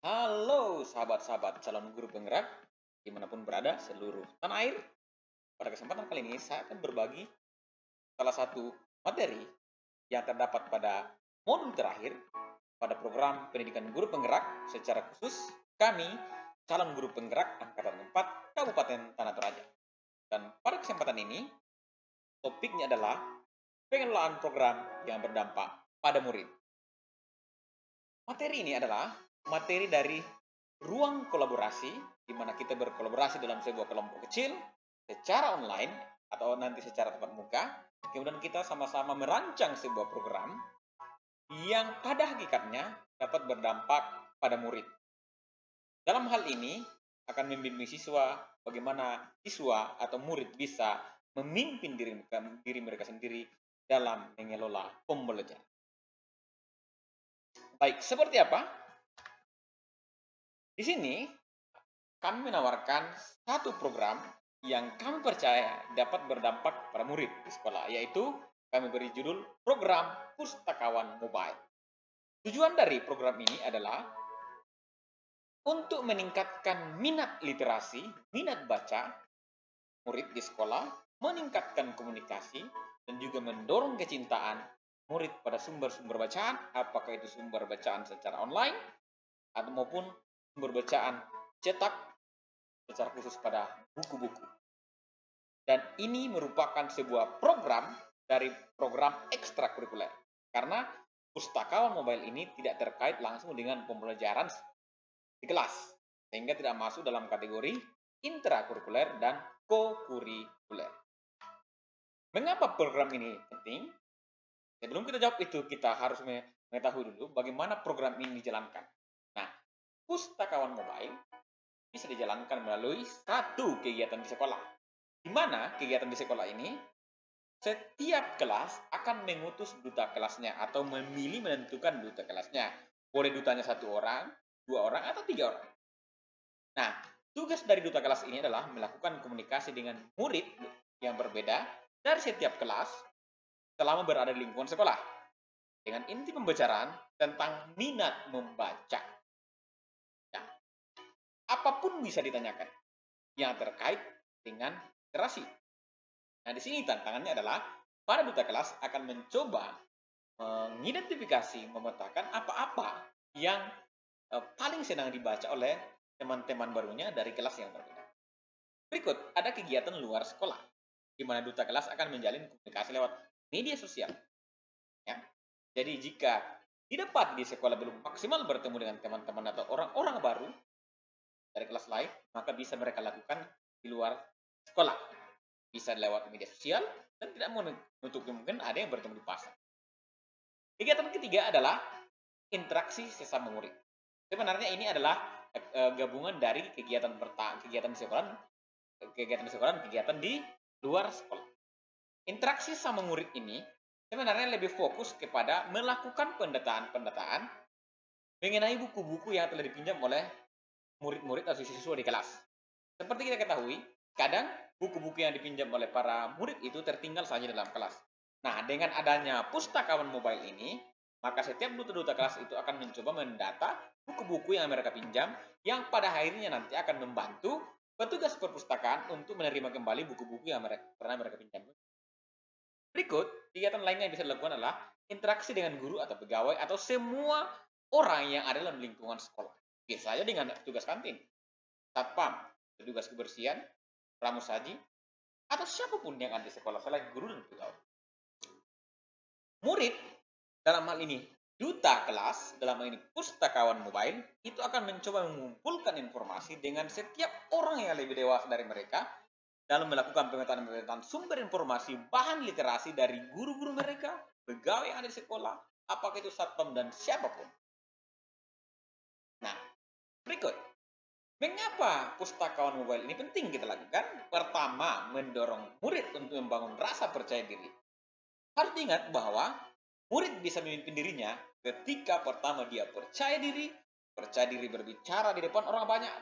Halo sahabat-sahabat calon guru penggerak dimanapun berada seluruh tanah air. Pada kesempatan kali ini saya akan berbagi salah satu materi yang terdapat pada modul terakhir pada program pendidikan guru penggerak secara khusus kami calon guru penggerak angkatan 4 Kabupaten Tanah Toraja. Dan pada kesempatan ini topiknya adalah pengelolaan program yang berdampak pada murid. Materi ini adalah materi dari ruang kolaborasi, di mana kita berkolaborasi dalam sebuah kelompok kecil secara online atau nanti secara tatap muka. Kemudian kita sama-sama merancang sebuah program yang pada hakikatnya dapat berdampak pada murid. Dalam hal ini akan membimbing siswa bagaimana siswa atau murid bisa memimpin diri mereka sendiri dalam mengelola pembelajaran. Baik, seperti apa? Di sini kami menawarkan satu program yang kami percaya dapat berdampak pada murid di sekolah, yaitu kami beri judul program Pustakawan Mobile. Tujuan dari program ini adalah untuk meningkatkan minat literasi, minat baca murid di sekolah, meningkatkan komunikasi, dan juga mendorong kecintaan murid pada sumber-sumber bacaan, apakah itu sumber bacaan secara online, atau maupun sumber bacaan cetak secara khusus pada buku-buku. Dan ini merupakan sebuah program dari program ekstrakurikuler. Karena Pustakawan Mobile ini tidak terkait langsung dengan pembelajaran di kelas, sehingga tidak masuk dalam kategori intrakurikuler dan kokurikuler. Mengapa program ini penting? Sebelum kita jawab itu, kita harus mengetahui dulu bagaimana program ini dijalankan. Nah, Pustakawan Mobile bisa dijalankan melalui satu kegiatan di sekolah. Di mana kegiatan di sekolah ini, setiap kelas akan mengutus duta kelasnya atau memilih menentukan duta kelasnya. Boleh dutanya 1 orang, 2 orang, atau 3 orang. Nah, tugas dari duta kelas ini adalah melakukan komunikasi dengan murid yang berbeda dari setiap kelas selama berada di lingkungan sekolah. Dengan inti pembicaraan tentang minat membaca. Nah, apapun bisa ditanyakan yang terkait dengan literasi. Nah, di sini tantangannya adalah para duta kelas akan mencoba mengidentifikasi, memetakan apa-apa yang paling senang dibaca oleh teman-teman barunya dari kelas yang berbeda. Berikut ada kegiatan luar sekolah, di mana duta kelas akan menjalin komunikasi lewat media sosial. Ya. Jadi jika didapat di sekolah belum maksimal bertemu dengan teman-teman atau orang-orang baru dari kelas lain, maka bisa mereka lakukan di luar sekolah. Bisa lewat media sosial, dan tidak menutup kemungkinan ada yang bertemu di pasar. Kegiatan ketiga adalah interaksi sesama murid. Sebenarnya ini adalah gabungan dari kegiatan di sekolah, kegiatan di luar sekolah. Interaksi sama murid ini sebenarnya lebih fokus kepada melakukan pendataan mengenai buku-buku yang telah dipinjam oleh murid-murid atau siswa di kelas. Seperti kita ketahui, kadang buku-buku yang dipinjam oleh para murid itu tertinggal saja dalam kelas. Nah, dengan adanya Pustakawan Mobile ini, maka setiap duta-duta kelas itu akan mencoba mendata buku-buku yang mereka pinjam, yang pada akhirnya nanti akan membantu petugas perpustakaan untuk menerima kembali buku-buku yang pernah mereka pinjam. Berikut, kegiatan lainnya yang bisa dilakukan adalah interaksi dengan guru atau pegawai atau semua orang yang ada dalam lingkungan sekolah. Biasanya dengan tugas kantin, satpam, petugas kebersihan, pramusaji, atau siapapun yang ada di sekolah selain guru dan pegawai. Murid, dalam hal ini duta kelas, dalam hal ini Pustakawan Mobile, itu akan mencoba mengumpulkan informasi dengan setiap orang yang lebih dewasa dari mereka dalam melakukan pemetaan sumber informasi bahan literasi dari guru-guru mereka, pegawai yang ada di sekolah, apakah itu satpam dan siapapun. Nah, berikut. Mengapa Pustakawan Mobile ini penting kita lakukan? Pertama, mendorong murid untuk membangun rasa percaya diri. Harus diingat bahwa murid bisa memimpin dirinya ketika pertama dia percaya diri berbicara di depan orang banyak,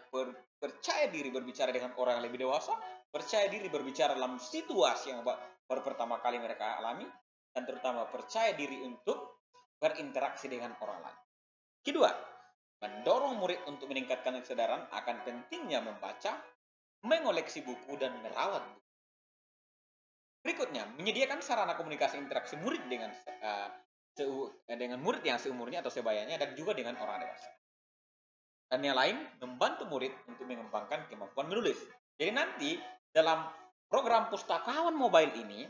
percaya diri berbicara dengan orang yang lebih dewasa, percaya diri berbicara dalam situasi yang baru pertama kali mereka alami, dan terutama percaya diri untuk berinteraksi dengan orang lain. Kedua, mendorong murid untuk meningkatkan kesadaran akan pentingnya membaca, mengoleksi buku, dan merawat buku. Berikutnya, menyediakan sarana komunikasi interaksi murid dengan murid yang seumurnya atau sebayanya dan juga dengan orang dewasa. Dan yang lain, membantu murid untuk mengembangkan kemampuan menulis. Jadi nanti dalam program pustakawan mobile ini,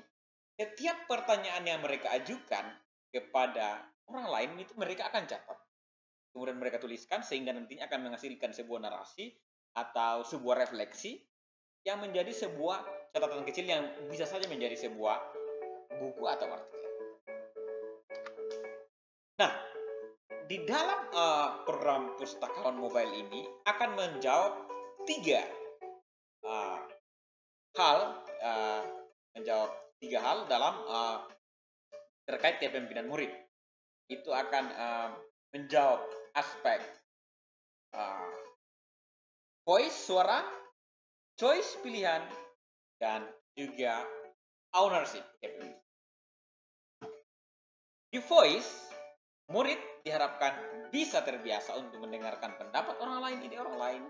setiap pertanyaan yang mereka ajukan kepada orang lain itu mereka akan catat. Kemudian mereka tuliskan sehingga nantinya akan menghasilkan sebuah narasi atau sebuah refleksi yang menjadi sebuah catatan kecil yang bisa saja menjadi sebuah buku atau artikel. Nah, di dalam program pustakawan mobile ini akan menjawab tiga hal dalam terkait kepemimpinan murid. Itu akan menjawab aspek voice suara, choice pilihan, dan juga ownership kepemimpinan. Di voice, murid diharapkan bisa terbiasa untuk mendengarkan pendapat orang lain, ide orang lain.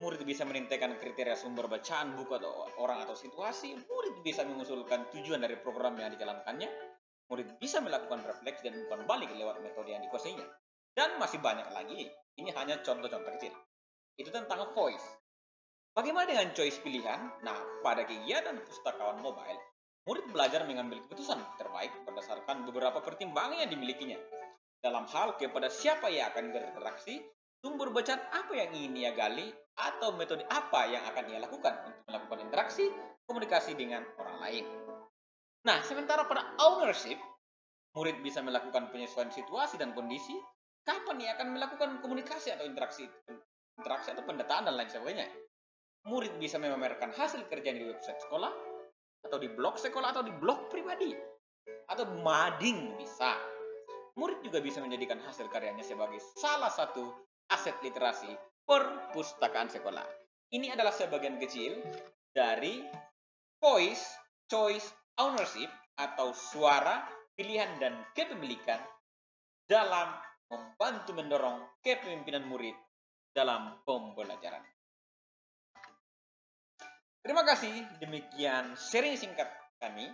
Murid bisa menentukan kriteria sumber bacaan buku atau orang atau situasi. Murid bisa mengusulkan tujuan dari program yang dijalankannya. Murid bisa melakukan refleksi dan umpan balik lewat metode yang dikuasainya. Dan masih banyak lagi. Ini hanya contoh-contoh kecil. Itu tentang voice. Bagaimana dengan choice pilihan? Nah, pada kegiatan pustakawan mobile, murid belajar mengambil keputusan terbaik berdasarkan beberapa pertimbangan yang dimilikinya. Dalam hal kepada siapa yang akan berinteraksi, sumber bacaan apa yang ingin ia gali, atau metode apa yang akan ia lakukan untuk melakukan interaksi, komunikasi dengan orang lain. Nah, sementara pada ownership, murid bisa melakukan penyesuaian situasi dan kondisi, kapan ia akan melakukan komunikasi atau interaksi atau pendataan dan lain sebagainya. Murid bisa memamerkan hasil kerja di website sekolah, atau di blog sekolah, atau di blog pribadi, atau mading bisa. Murid juga bisa menjadikan hasil karyanya sebagai salah satu aset literasi perpustakaan sekolah. Ini adalah sebagian kecil dari voice, choice, ownership atau suara, pilihan, dan kepemilikan dalam membantu mendorong kepemimpinan murid dalam pembelajaran. Terima kasih, demikian sharing singkat kami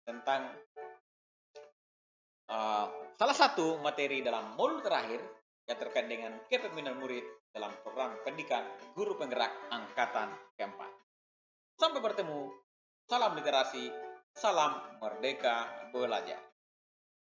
tentang salah satu materi dalam modul terakhir yang terkait dengan kepemimpinan murid dalam program pendidikan guru penggerak angkatan keempat. Sampai bertemu, salam literasi, salam merdeka belajar.